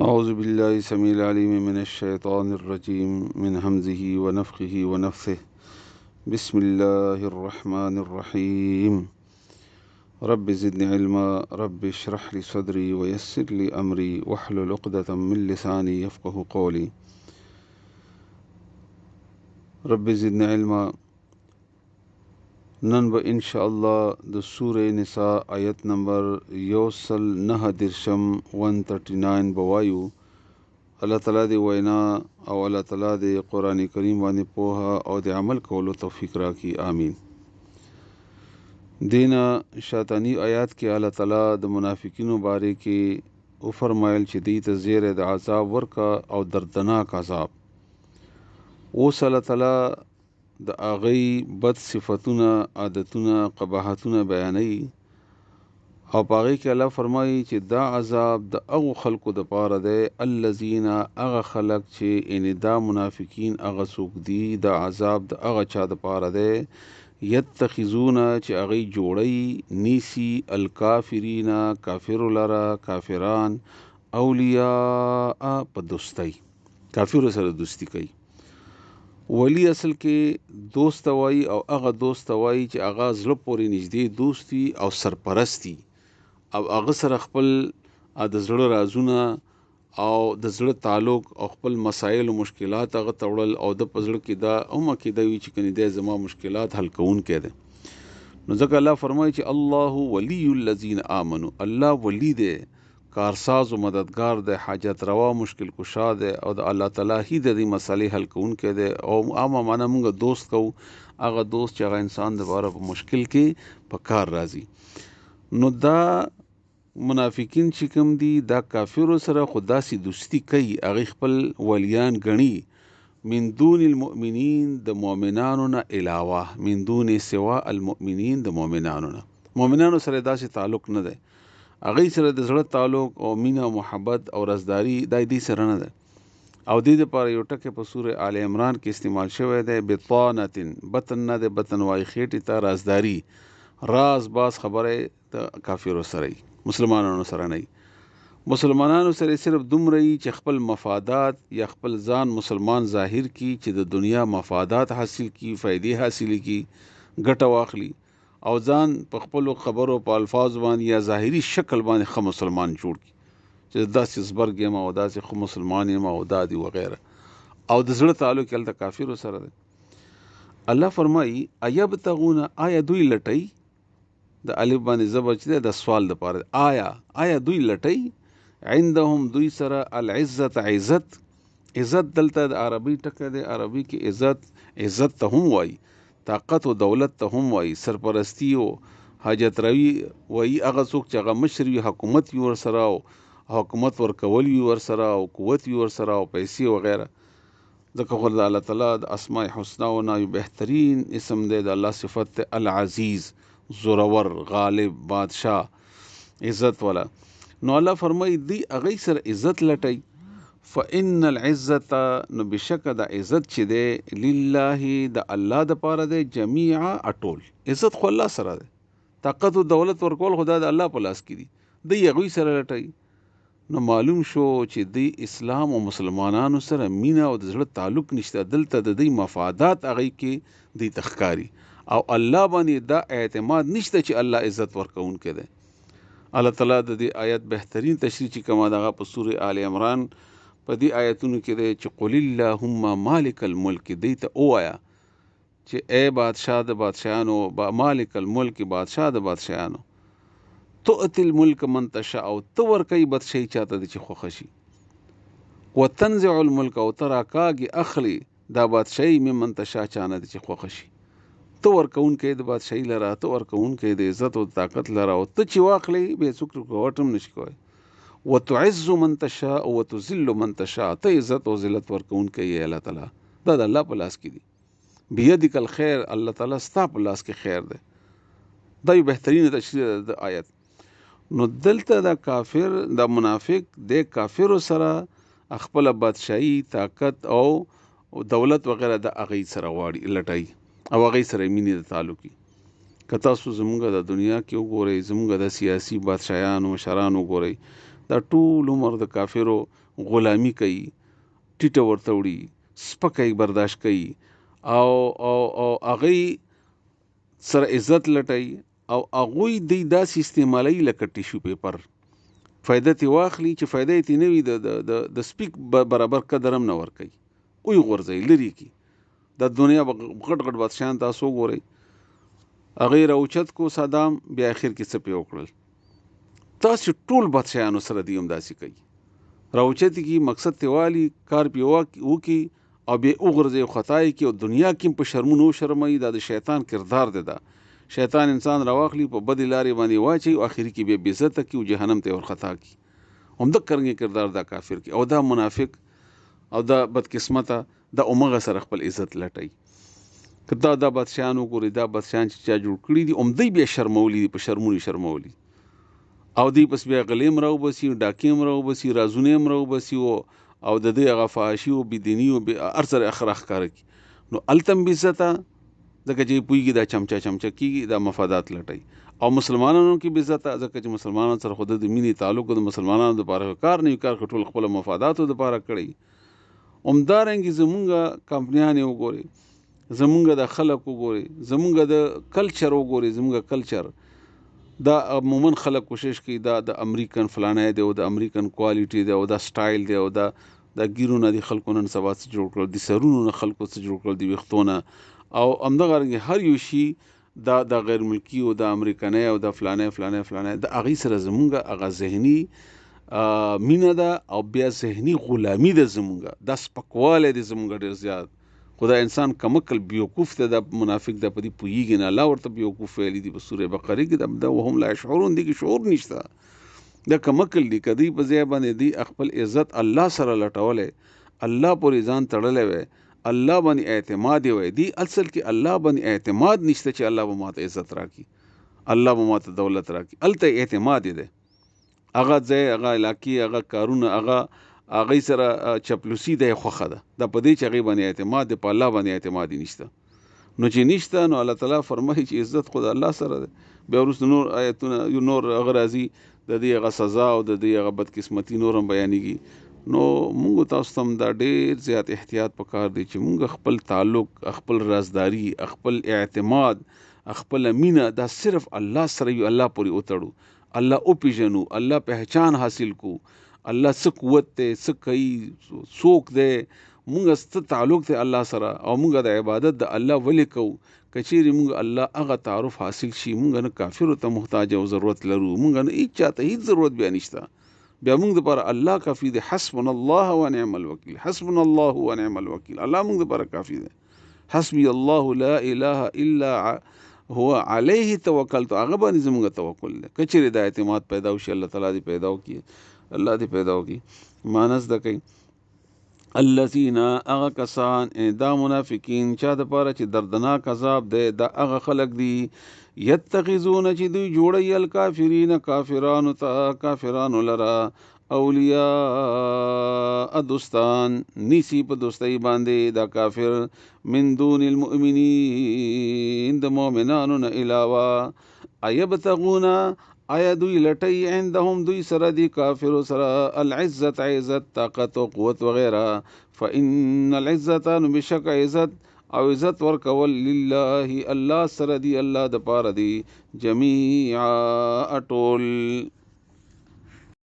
أعوذ بالله السميع العليم من الشيطان الرجيم من همزه ونفخه ونفثه. بسم الله الرحمن الرحيم. رب زدني علما رب اشرح لي صدري ويسر لي أمري واحلل عقدة من لساني يفقه قولي. رب زدني علما. نن به ان شاء الله د سوره نساء آیت نمبر 139 بوایو. الله تعالی دی وینا او الله تعالی دی قران کریم باندې پوها او د عمل کولو توفیق راکړي، آمین. دینا شیطانی آیات کې الله تعالی د منافقینو باره کې او فرمایل چې دی ته زیره د عذاب ورکا او دردناک عذاب. اوس الله تعالی د اغي بد صفاتونه، عادتونه، قباحتونه بیانوي او پاغي کې الله فرمایي چې دا عذاب د هغه خلکو د پاره دی الذين هغه خلق چې ان دا منافقین هغه څوک دي، دا عذاب د هغه چا د پاره دی یتخذون چې هغه جوړي نیسی الکافرین کافر لرا کافران اولیاء په دوستۍ، کافر سره دوستی کوي. ولی اصل کې دوست وای او هغه دوست وای چې هغه زړه پورې نږدې دوستی او سرپرستی او هغه سره خپل د زړه رازونه او د زړه تعلق او خپل مسائل او مشکلات هغه تړل او د پزړه کې دا اومه کې دا وی چې کني د زما مشکلات حل کون کړي. نو ځکه الله فرمایي چې الله ولی الذین آمنو، الله ولی دی، کارساز او مددگار دی، حاجت روا مشکل کشا دی او د الله تعالی هی د دې مسالې حل کون کړي. او عامه معنا موږ دوست کو هغه دوست چې هغه انسان د باره په مشکل کې په کار راځي. نو دا منافقین چې کوم دي دا کافر سره خدا سي دوستی کوي، هغه خپل ولیان غني من دون المؤمنین د مؤمنانو نه علاوه، من دون سوا المؤمنین د مؤمنانو نه، مؤمنانو سره داسې تعلق نه ده، هغه سره د زړه تعلق او مینا محبت او رضداري د دې سره نه ده. او دې لپاره یو ټکه په سوره آل عمران کې استعمال شوی دی، بطانتن، بطن نه ده، بطن وای خېټه ته رازداري، راز باز خبره د کافرو سره، مسلمانانو سره نه. مسلمانانو سره صرف دومره چې خپل مفادات یا خپل ځان مسلمان ظاهر کی چې د دنیا مفادات حاصل کی، فائدې حاصل کی، ګټه واخلي او ځان په خپل خبرو په الفاظ باندې یا ظاهری شکل باندې خو مسلمان جوړ کی چې داسې زبرګ ما او داسې خو مسلمان ما او دادی وغیرہ، او د زړه تعلق ال کافر سره ده. الله فرمایي ایبتغون، آیا دوی لټي، د الف باندې زبر چې د سوال د پاره، آیا دوی لټي عندهم دوی سره العزت، عزت. عزت دلته د عربي ټکه د عربي کې عزت ته هم وای، طاقت او دولت ته هم وای، سرپرستی او حاجت روي وای، هغه څوک چې هغه مشر وي، حکومت وي ور سره او حکومت ورکول وي ور سره او قوت وي ور سره او پیسې وغیرہ. ځکه خو د الله تعالی د اسماء الحسنا او نه بهترین اسم دی د الله صفت العزیز، زورور، غالب، بادشاہ، عزت والا. نو الله فرمای دی اغه سره عزت لټي، فإن العزت، نو بشک د عزت چې دی لله د الله د پاره دی، جميعا اټول. عزت خو الله سره دی، طاقت او دولت ورکول خدا د الله په لاس کې دی، دی هغه سره لټي. نو معلوم شو چې دی اسلام او مسلمانانو سره مینا او د زړه تعلق نشته، دلته د دې مفادات هغه کې دی تخکاری او الله باندې دا اعتماد نشته چې الله عزت ورکون کړي. الله تعالی د دې آیت بهترین تشریح چې کومه دغه په سوره آل عمران په دې آیتونو کې دی چې قل اللهم مالک الملک، دی ته اوایا چې اے بادشاہ د بادشاہانو، مالک الملک، بادشاہ د بادشاہانو، تؤتي الملك من تشاء، او تور کوي بادشاہي چاته چې خوښ شي، وتنزع الملك، او تراکاږي اخلي دا بادشاہي ممن تشاء چانه چې خوښ شي. تو ورکون کې د بادشاہي لرا، تو ورکون کې د عزت او طاقت لرا، او ته چې واخلې به څوک کوټم نشي کوي. وتعز من تشاء وتذل من تشاء، ته عزت او ذلت ورکون کې الله تعالی دا د الله په لاس کې دي. بيدک الخير، الله تعالی ستا په لاس کې خیر ده. دا یو بهترین تشریح د آیت. نو دلته دا کافر، دا منافق د کافر سره خپل بادشاہي، طاقت او دولت وغیرہ د اغي سره واړي لټای او هغه سره مینې د تعلقي. که تاسو زموږ د دنیا کې وګورئ، زموږ د سیاسي بادشاہانو مشرانو وګورئ، دا ټول عمر د کافرو غلامی کوي، ټیټه ورته وړي، سپکه برداشت کوي او او او هغه سره عزت لټي او هغه دی داسې استعمالي لکه ټیشو پیپر. فائدہ تی واخلي چې فائدہ تی نه وي د سپیک برابر قدر هم نه ور کوي، وی غورځي لري کی د دنیا غټ غټ بادشاہان تاسو ګورئ هغه راوچت کو صدام بیا اخر کې څه په وکړل. تاسو ټول بادشاہانو سره دی هم داسې کوي، راوچت کی مقصد تیوالی کار پیوا وکي او به وګرځي خدای کی او دنیا کې په شرمونو شرمای د شیطان کردار دی. دا شیطان انسان راواخلی په بدی لارې باندې واچي او اخر کې به عزت کی او جهنم ته ورخطا کی. هم د کرنګي کردار دا کافر کی او دا منافق او دا بدقسمته دا عمره سره خپل عزت لټي. کدا دا بادشاہانو ګوري دا بادشاہان چې چا جوړ کړی دي هم دی بیا شرمولی په شرمونی شرمولی او دی پس بیا غلیم راو بسی ډاکیم راو بسی رازونیم راو بسی او د دې غفاشي او بدینی او ارسر اخراخ کار کی. نو التم بزتا ځکه چې پویږي دا چمچا کیږي دا مفادات لټي او مسلمانانو کې به عزت ځکه چې مسلمانانو سره خود د مینې تعلق د مسلمانانو لپاره کار نه کار خټول خپل مفاداتو لپاره کړی. عمدارنګ زمونږه کمپنیان وګوري، زمونږه د خلک وګوري، زمونږه د کلچر وګوري، زمونږه کلچر دا عموما خلک کوشش کوي دا د امریکن فلانه دی او د امریکن کوالټي دی او دا سټایل دی او دا ګیرونه دي خلکو نن سبا څه جوړ کړل دي، سرونو نه خلکو څه جوړ کړل دي وختونه او همدغه هر یو شی دا د غیر ملکی او د امریکنۍ او د فلانه د اغه سره زمونږه اغه ذهني مینه ده او بیا ذهني غلامی ده زمونږه د سپکواله دي زمونږه ډیر زیات. خدای انسان کمکل بیوقوف ته د منافق د پدی پویږي نه الله ورته بیوقوف ویل دي په سوره بقره کې د وهم لا شعورون دي کې شعور نشته د کمکل دي کدی په ځای باندې دي خپل عزت الله سره لټولې، الله پورې ځان تړلې وي، الله باندې اعتماد وي دي اصل کې الله باندې اعتماد نشته چې الله به ماته عزت راکړي، الله به ماته دولت راکړي، الته اعتماد دي هغه ځای هغه علاقې هغه کارونه هغه سره چپلوسی د خوخه ده د پدې چې هغه باندې اعتماد په الله باندې اعتماد نشته. نو چې نشته نو الله تعالی فرمایي چې عزت خود الله سره ده. بیا ورسره نور آیتونه یو نور غرازي د دې غ سزا او د دې غ بدقسمتي نورم بیانېږي. نو موږ تاسو ته دا ډېر زیات احتیاط پکار دی چې موږ خپل تعلق خپل رازداری خپل اعتماد خپل مینه دا صرف الله سره یو الله پورې وتړو، الله او پیژنو، الله پہچان حاصل کو، الله څه قوت ته څه کوي څوک دی مونږ ست تعلق ته الله سره او مونږ د عبادت د الله ولې کو کچېری مونږ الله هغه تعارف حاصل شي مونږ نه کافر ته محتاج او ضرورت لرو، مونږ نه هیڅ چاته هیڅ ضرورت بیا نشته، بیا مونږ لپاره الله کافی دی. حسبنا الله ونعم الوکیل، حسبنا الله ونعم الوکیل، الله مونږ لپاره کافی دی. حسبي الله لا اله الا هو عليه توکلت، هغه باندې زموږ توکل دی. کچېری د اعتماد پیدا وشي الله تعالی دې پیدا وکړي، الله دې پیدا وکړي. مانس د کوي الذين اغه کسان دا منافقین چا د پاره چې دردناک عذاب دی دا اغه خلق دي یتخذون چې دوی جوړي الکافرین کافرانو ته کافرانو لرا اولیاء دوستان نیسی په دوستۍ باندې دا کافر من دون المؤمنین د مؤمنانو نه علاوه ایبتغون آیا دوی لټي عندهم دوی سره دی کافر سره العزت عزت طاقت او قوت وغیرہ فإن العزت بشک عزت او عزت ورکول لله الله سره دی الله د پاره دی جميعا اټول.